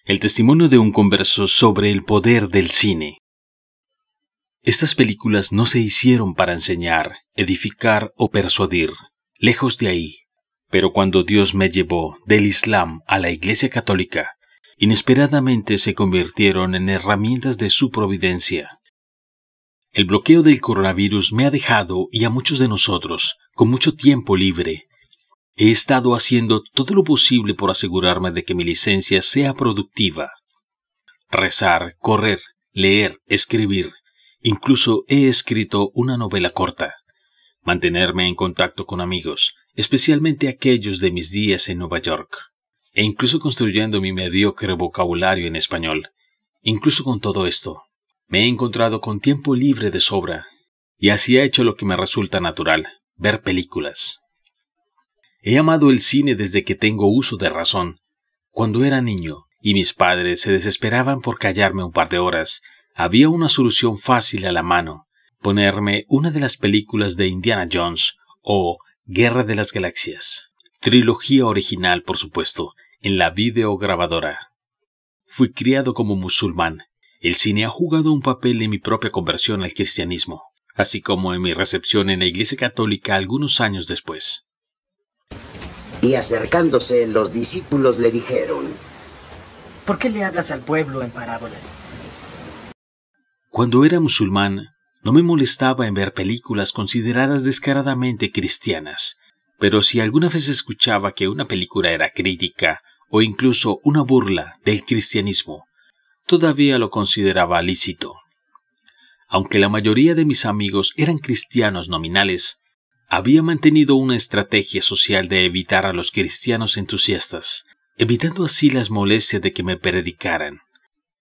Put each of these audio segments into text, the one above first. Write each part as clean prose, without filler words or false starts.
El testimonio de un converso sobre el poder del cine. Estas películas no se hicieron para enseñar, edificar o persuadir, lejos de ahí. Pero cuando Dios me llevó del Islam a la Iglesia Católica, inesperadamente se convirtieron en herramientas de su providencia. El bloqueo del coronavirus me ha dejado, y a muchos de nosotros, con mucho tiempo libre. He estado haciendo todo lo posible por asegurarme de que mi licencia sea productiva. Rezar, correr, leer, escribir. Incluso he escrito una novela corta. Mantenerme en contacto con amigos, especialmente aquellos de mis días en Nueva York. E incluso construyendo mi mediocre vocabulario en español. Incluso con todo esto, me he encontrado con tiempo libre de sobra. Y así he hecho lo que me resulta natural, ver películas. He amado el cine desde que tengo uso de razón. Cuando era niño, y mis padres se desesperaban por callarme un par de horas, había una solución fácil a la mano: ponerme una de las películas de Indiana Jones o Guerra de las Galaxias. Trilogía original, por supuesto, en la videograbadora. Fui criado como musulmán. El cine ha jugado un papel en mi propia conversión al cristianismo, así como en mi recepción en la Iglesia Católica algunos años después. Y acercándose, los discípulos le dijeron: ¿Por qué le hablas al pueblo en parábolas? Cuando era musulmán, no me molestaba en ver películas consideradas descaradamente cristianas, pero si alguna vez escuchaba que una película era crítica o incluso una burla del cristianismo, todavía lo consideraba lícito. Aunque la mayoría de mis amigos eran cristianos nominales, había mantenido una estrategia social de evitar a los cristianos entusiastas, evitando así las molestias de que me predicaran.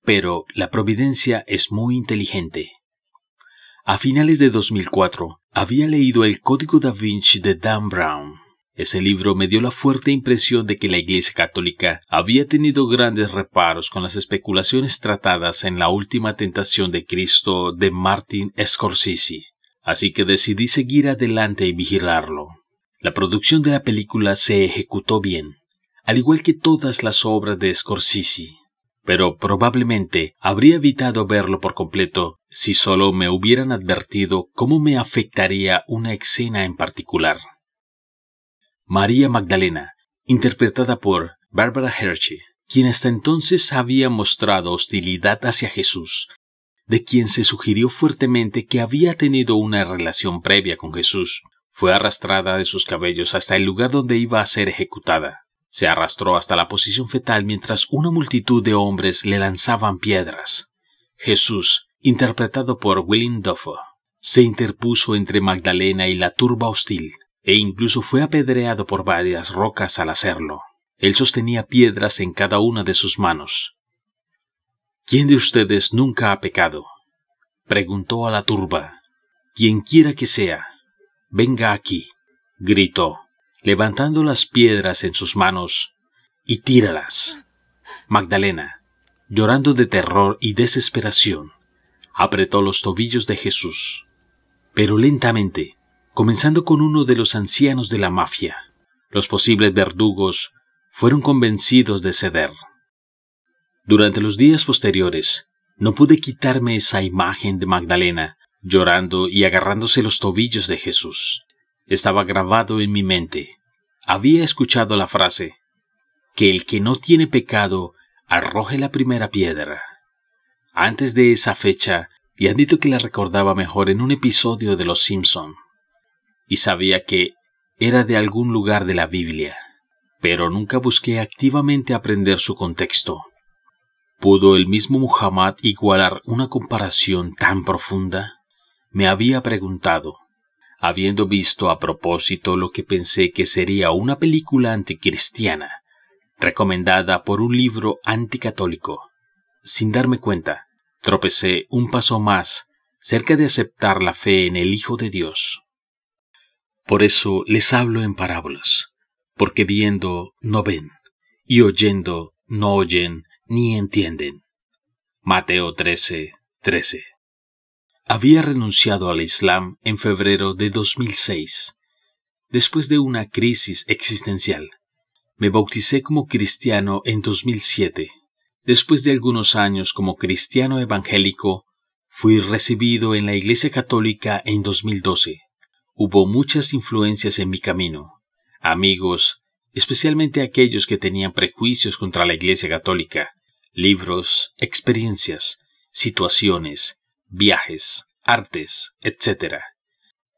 Pero la providencia es muy inteligente. A finales de 2004, había leído El Código da Vinci de Dan Brown. Ese libro me dio la fuerte impresión de que la Iglesia Católica había tenido grandes reparos con las especulaciones tratadas en La Última Tentación de Cristo de Martin Scorsese. Así que decidí seguir adelante y vigilarlo. La producción de la película se ejecutó bien, al igual que todas las obras de Scorsese, pero probablemente habría evitado verlo por completo si solo me hubieran advertido cómo me afectaría una escena en particular. María Magdalena, interpretada por Barbara Hershey, quien hasta entonces había mostrado hostilidad hacia Jesús, de quien se sugirió fuertemente que había tenido una relación previa con Jesús, fue arrastrada de sus cabellos hasta el lugar donde iba a ser ejecutada. Se arrastró hasta la posición fetal mientras una multitud de hombres le lanzaban piedras. Jesús, interpretado por Willem Dafoe, se interpuso entre Magdalena y la turba hostil, e incluso fue apedreado por varias rocas al hacerlo. Él sostenía piedras en cada una de sus manos. ¿Quién de ustedes nunca ha pecado?, preguntó a la turba. Quien quiera que sea, venga aquí, gritó, levantando las piedras en sus manos, y tíralas. Magdalena, llorando de terror y desesperación, apretó los tobillos de Jesús, pero lentamente, comenzando con uno de los ancianos de la mafia. Los posibles verdugos fueron convencidos de ceder. Durante los días posteriores, no pude quitarme esa imagen de Magdalena, llorando y agarrándose los tobillos de Jesús. Estaba grabado en mi mente. Había escuchado la frase: que el que no tiene pecado arroje la primera piedra. Antes de esa fecha, y admito que la recordaba mejor en un episodio de Los Simpson, y sabía que era de algún lugar de la Biblia, pero nunca busqué activamente aprender su contexto. ¿Pudo el mismo Muhammad igualar una comparación tan profunda?, me había preguntado, habiendo visto a propósito lo que pensé que sería una película anticristiana, recomendada por un libro anticatólico. Sin darme cuenta, tropecé un paso más cerca de aceptar la fe en el Hijo de Dios. Por eso les hablo en parábolas, porque viendo no ven, y oyendo no oyen ni entienden. Mateo 13:13. Había renunciado al Islam en febrero de 2006, después de una crisis existencial. Me bauticé como cristiano en 2007, Después de algunos años como cristiano evangélico, fui recibido en la Iglesia Católica en 2012. Hubo muchas influencias en mi camino. Amigos, especialmente aquellos que tenían prejuicios contra la Iglesia Católica, libros, experiencias, situaciones, viajes, artes, etc.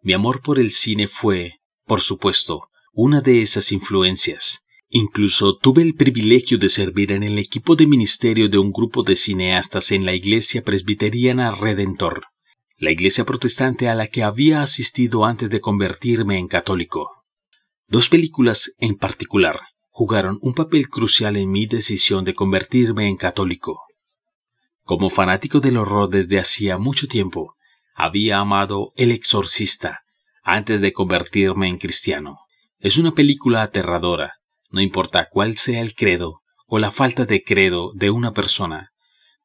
Mi amor por el cine fue, por supuesto, una de esas influencias. Incluso tuve el privilegio de servir en el equipo de ministerio de un grupo de cineastas en la Iglesia Presbiteriana Redentor, la iglesia protestante a la que había asistido antes de convertirme en católico. Dos películas en particular jugaron un papel crucial en mi decisión de convertirme en católico. Como fanático del horror desde hacía mucho tiempo, había amado El Exorcista antes de convertirme en cristiano. Es una película aterradora, no importa cuál sea el credo o la falta de credo de una persona,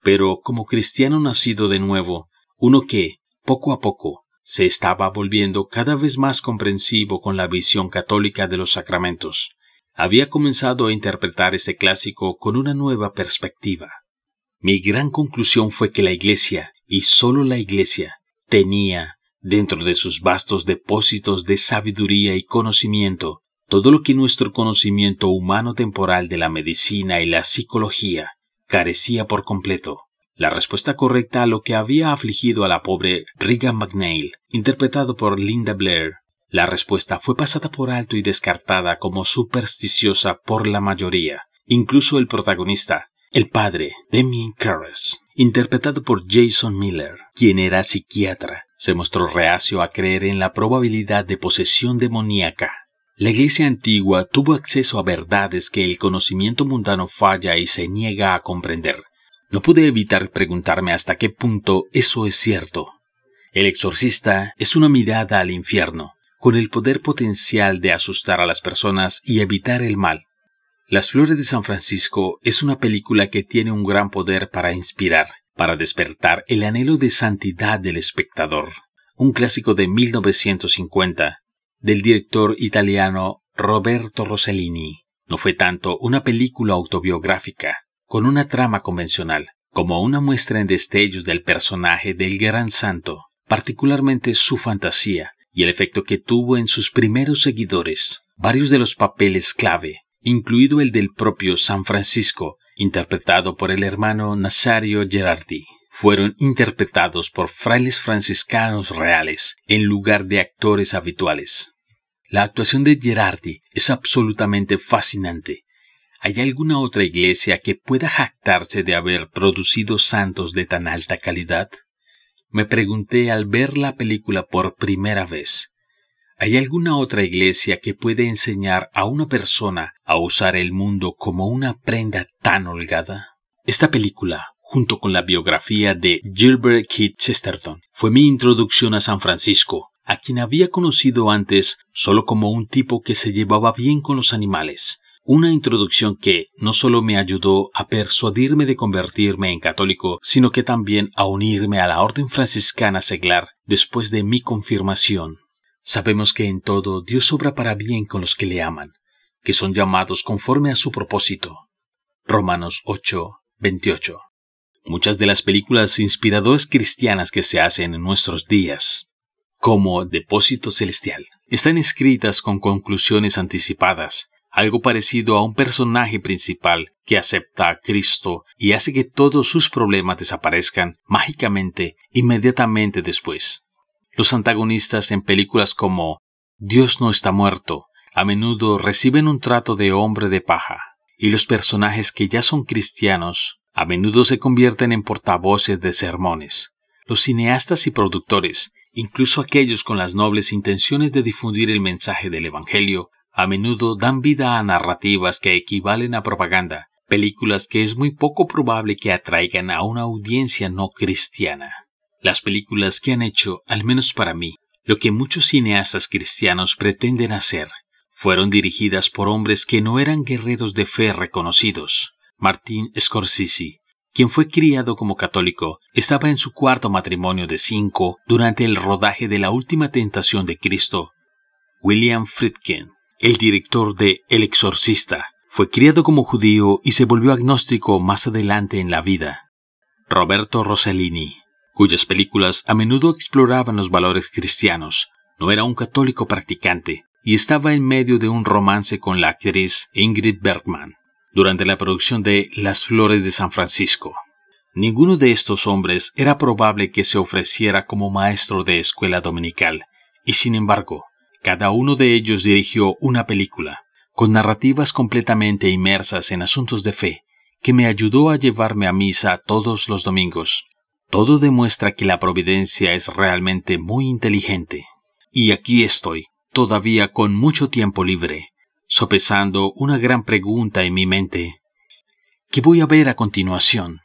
pero como cristiano nacido de nuevo, uno que, poco a poco, se estaba volviendo cada vez más comprensivo con la visión católica de los sacramentos, había comenzado a interpretar este clásico con una nueva perspectiva. Mi gran conclusión fue que la Iglesia, y solo la Iglesia, tenía, dentro de sus vastos depósitos de sabiduría y conocimiento, todo lo que nuestro conocimiento humano temporal de la medicina y la psicología carecía por completo. La respuesta correcta a lo que había afligido a la pobre Regan McNeil, interpretado por Linda Blair. La respuesta fue pasada por alto y descartada como supersticiosa por la mayoría, incluso el protagonista, el padre, Damien Karras, interpretado por Jason Miller, quien era psiquiatra, se mostró reacio a creer en la probabilidad de posesión demoníaca. La Iglesia antigua tuvo acceso a verdades que el conocimiento mundano falla y se niega a comprender. No pude evitar preguntarme hasta qué punto eso es cierto. El Exorcista es una mirada al infierno, con el poder potencial de asustar a las personas y evitar el mal. Las Flores de San Francisco es una película que tiene un gran poder para inspirar, para despertar el anhelo de santidad del espectador. Un clásico de 1950, del director italiano Roberto Rossellini. No fue tanto una película autobiográfica, con una trama convencional, como una muestra en destellos del personaje del gran santo, particularmente su fantasía y el efecto que tuvo en sus primeros seguidores. Varios de los papeles clave, incluido el del propio San Francisco, interpretado por el hermano Nazario Gerardi, fueron interpretados por frailes franciscanos reales en lugar de actores habituales. La actuación de Gerardi es absolutamente fascinante. ¿Hay alguna otra iglesia que pueda jactarse de haber producido santos de tan alta calidad? Me pregunté al ver la película por primera vez. ¿Hay alguna otra iglesia que pueda enseñar a una persona a usar el mundo como una prenda tan holgada? Esta película, junto con la biografía de Gilbert Keith Chesterton, fue mi introducción a San Francisco, a quien había conocido antes solo como un tipo que se llevaba bien con los animales. Una introducción que no solo me ayudó a persuadirme de convertirme en católico, sino que también a unirme a la orden franciscana seglar después de mi confirmación. Sabemos que en todo Dios obra para bien con los que le aman, que son llamados conforme a su propósito. Romanos 8:28. Muchas de las películas inspiradoras cristianas que se hacen en nuestros días, como Depósito Celestial, están escritas con conclusiones anticipadas, algo parecido a un personaje principal que acepta a Cristo y hace que todos sus problemas desaparezcan mágicamente inmediatamente después. Los antagonistas en películas como Dios no está muerto a menudo reciben un trato de hombre de paja, y los personajes que ya son cristianos a menudo se convierten en portavoces de sermones. Los cineastas y productores, incluso aquellos con las nobles intenciones de difundir el mensaje del Evangelio, a menudo dan vida a narrativas que equivalen a propaganda, películas que es muy poco probable que atraigan a una audiencia no cristiana. Las películas que han hecho, al menos para mí, lo que muchos cineastas cristianos pretenden hacer, fueron dirigidas por hombres que no eran guerreros de fe reconocidos. Martin Scorsese, quien fue criado como católico, estaba en su cuarto matrimonio de 5 durante el rodaje de La Última Tentación de Cristo. William Friedkin, el director de El Exorcista, Fue criado como judío y se volvió agnóstico más adelante en la vida. Roberto Rossellini, cuyas películas a menudo exploraban los valores cristianos, no era un católico practicante y estaba en medio de un romance con la actriz Ingrid Bergman durante la producción de Las Flores de San Francisco. Ninguno de estos hombres era probable que se ofreciera como maestro de escuela dominical, y sin embargo, cada uno de ellos dirigió una película, con narrativas completamente inmersas en asuntos de fe, que me ayudó a llevarme a misa todos los domingos. Todo demuestra que la providencia es realmente muy inteligente. Y aquí estoy, todavía con mucho tiempo libre, sopesando una gran pregunta en mi mente. ¿Qué voy a ver a continuación?